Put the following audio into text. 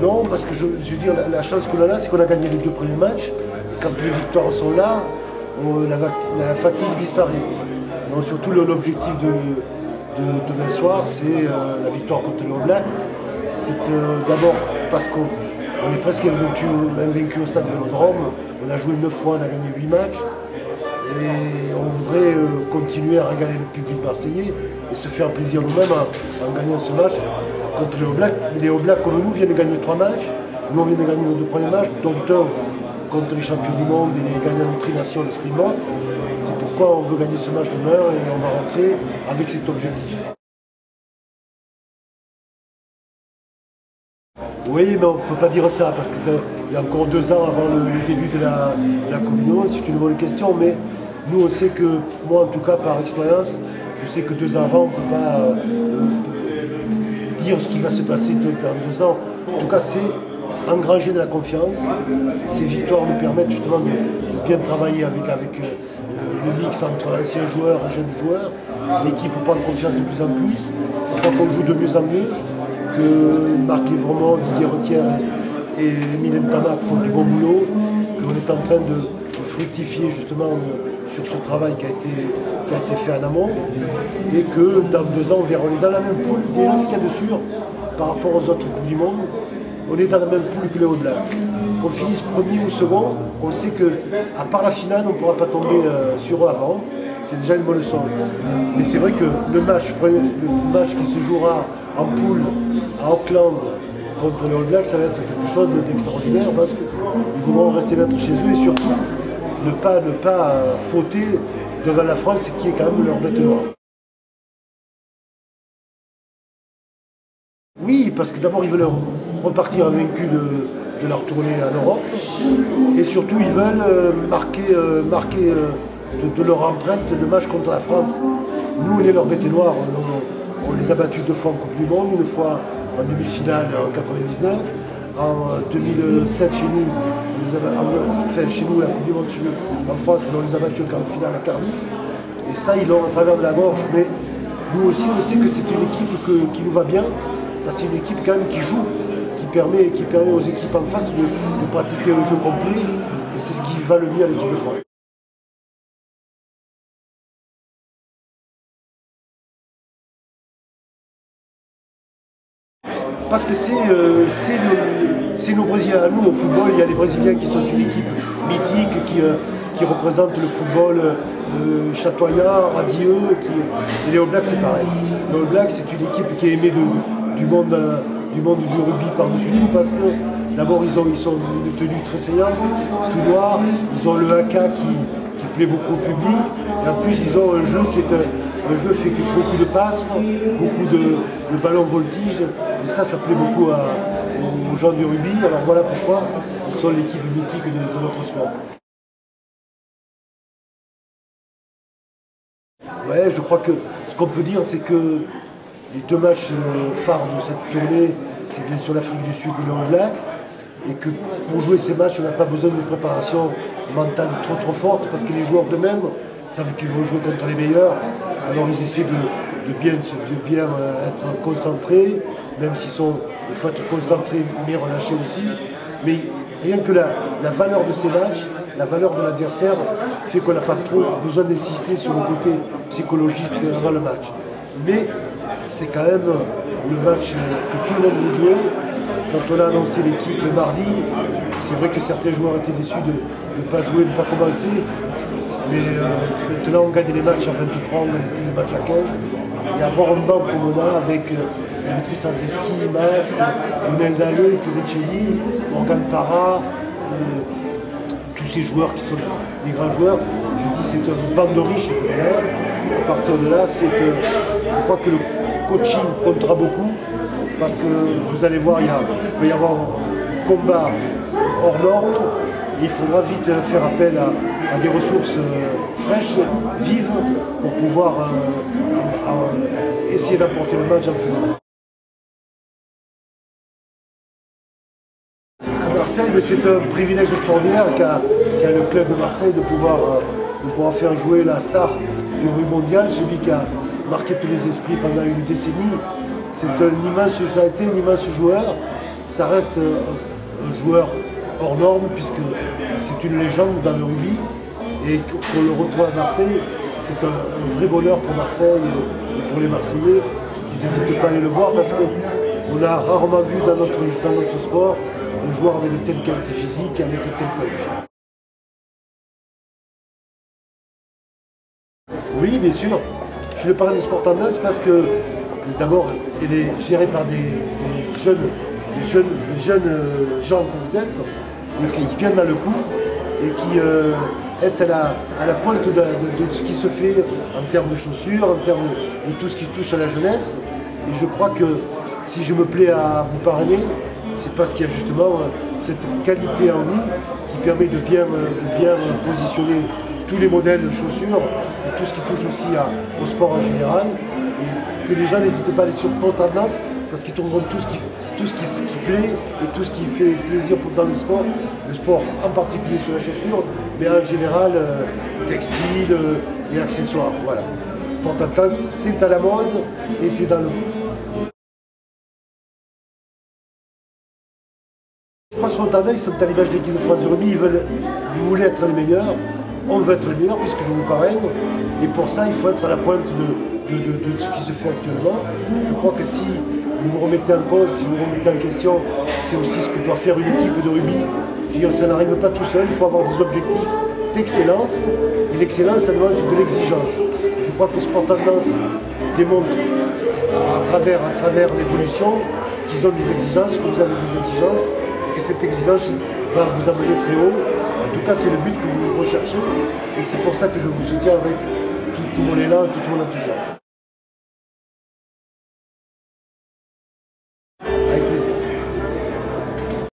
Non, parce que je veux dire, la chance qu'on a là, c'est qu'on a gagné les 2 premiers matchs. Quand les victoires sont là, la fatigue disparaît. Donc surtout l'objectif de demain soir, c'est la victoire contre les All Blacks. C'est d'abord parce qu'on est presque invaincu au stade Vélodrome. On a joué 9 fois, on a gagné 8 matchs. Et on voudrait continuer à régaler le public marseillais et se faire plaisir nous-mêmes en gagnant ce match contre les All Blacks. Les All Blacks, comme nous, viennent de gagner 3 matchs. Nous, on vient de gagner nos 2 premiers matchs, dont un contre les champions du monde et les gagnants de Tri-Nation, les Springboks. C'est pourquoi on veut gagner ce match demain et on va rentrer avec cet objectif. Oui, mais on ne peut pas dire ça parce qu'il y a encore 2 ans avant le début de la communion, c'est une bonne question, mais nous on sait que, moi en tout cas par expérience, je sais que 2 ans avant on ne peut pas dire ce qui va se passer dans 2 ans. En tout cas, c'est engranger de la confiance. Ces victoires nous permettent justement de bien travailler avec le mix entre anciens joueurs et jeunes joueurs. L'équipe prend confiance de plus en plus. Je crois qu'on joue de mieux en mieux, que Marc Livremont, Didier Retière et Mylène Tamac font du bon boulot, qu'on est en train de fructifier justement sur ce travail qui a été fait en amont, et que dans 2 ans on verra, on est dans la même poule. Déjà ce qu'il y a de sûr par rapport aux autres Coupes du Monde, on est dans la même poule que les All Blacks. Qu'on finisse premier ou second, on sait qu'à part la finale, on ne pourra pas tomber sur eux avant. C'est déjà une bonne leçon. Mais c'est vrai que le match qui se jouera en poule à Auckland contre les All Blacks, ça va être quelque chose d'extraordinaire parce qu'ils voudront rester maîtres chez eux et surtout ne pas fauter devant la France qui est quand même leur bête noire. Oui, parce que d'abord ils veulent repartir invaincus de leur tournée en Europe et surtout ils veulent marquer de leur empreinte le match contre la France. Nous on est leur bête noire, on les a battus 2 fois en Coupe du Monde, une fois en demi-finale en 99, en 2007 chez nous, chez nous la Coupe du Monde en France, mais on les a battus en finale à Cardiff et ça ils l'ont à travers de la gorge. Mais nous aussi on sait que c'est une équipe qui nous va bien. C'est une équipe quand même qui joue, qui permet aux équipes en face de pratiquer un jeu complet, et c'est ce qui va le mieux à l'équipe de France. Parce que c'est nos Brésiliens. Nous, au football, il y a les Brésiliens qui sont une équipe mythique, qui représente le football chatoyant, radieux, et les All Blacks, c'est pareil. Les All Blacks, c'est une équipe qui est aimée du monde du rugby par-dessus tout parce que d'abord ils sont une tenue très saillante, tout noir, ils ont le haka qui plaît beaucoup au public et en plus ils ont un jeu qui est un jeu fait beaucoup de passes, beaucoup de ballons voltige et ça plaît beaucoup aux gens du rugby. Alors voilà pourquoi ils sont l'équipe mythique de notre sport. Ouais, je crois que ce qu'on peut dire c'est que les 2 matchs phares de cette tournée, c'est bien sûr l'Afrique du Sud et le All Blacks, et que pour jouer ces matchs, on n'a pas besoin d'une préparation mentale trop forte, parce que les joueurs d'eux-mêmes savent qu'ils vont jouer contre les meilleurs, alors ils essaient de bien être concentrés, même s'ils sont, il faut être concentrés mais relâchés aussi, mais rien que la valeur de ces matchs, la valeur de l'adversaire, fait qu'on n'a pas trop besoin d'insister sur le côté psychologique avant le match. Mais c'est quand même le match que tout le monde veut jouer. Quand on a annoncé l'équipe le mardi, c'est vrai que certains joueurs étaient déçus de ne pas jouer, de ne pas commencer. Mais maintenant on gagne les matchs à 23, on gagne plus les matchs à 15. Et avoir un banc comme on a avec Dimitri Sanzeski, Mas, Lionel Dallet, Puricelli, Morgan Parra, tous ces joueurs qui sont des grands joueurs, je dis c'est une bande de riches. À partir de là, je crois que le coaching comptera beaucoup parce que vous allez voir, il va y avoir un combat hors norme et il faudra vite faire appel à des ressources fraîches, vives, pour pouvoir essayer d'apporter le match en fin de match. À Marseille, c'est un privilège extraordinaire qu'a le club de Marseille de pouvoir faire jouer la star du rugby mondial, celui qui a marqué tous les esprits pendant une décennie. Ça a été un immense joueur. ça reste un joueur hors norme puisque c'est une légende dans le rugby et qu'on le retrouve à Marseille, c'est un vrai bonheur pour Marseille et pour les Marseillais qui n'hésitent pas à aller le voir parce qu'on a rarement vu dans notre sport un joueur avec de telles qualités physiques, avec de tels punch. Oui, bien sûr. Je suis le parrain du sport tendance parce que d'abord, il est géré par des jeunes gens que vous êtes, et qui tiennent dans le coup et qui est à la pointe de ce qui se fait en termes de chaussures, en termes de tout ce qui touche à la jeunesse. Et je crois que si je me plais à vous parrainer, c'est parce qu'il y a justement cette qualité en vous qui permet de bien positionner tous les modèles de chaussures et tout ce qui touche aussi au sport en général. Et que les gens n'hésitent pas à aller sur Sport Tendance parce qu'ils trouveront tout ce qui plaît et tout ce qui fait plaisir dans le sport en particulier sur la chaussure, mais en général textile et accessoires. Voilà. Sport Tendance, c'est à la mode et c'est dans le goût. Franchement, Tendance, ils sont à l'image de l'équipe de France du rugby, vous voulez être les meilleurs, on veut être les meilleurs puisque je vous parraine, et pour ça il faut être à la pointe de ce qui se fait actuellement. Je crois que si vous vous remettez en cause, si vous vous remettez en question, c'est aussi ce que doit faire une équipe de rugby. Ça n'arrive pas tout seul, il faut avoir des objectifs d'excellence, et l'excellence, ça demande de l'exigence. Je crois que Sport Tendance démontre à travers l'évolution qu'ils ont des exigences, que vous avez des exigences, et que cette exigence va vous amener très haut. En tout cas, c'est le but que vous recherchez, et c'est pour ça que je vous soutiens avec tout mon élan et tout mon enthousiasme. Avec plaisir.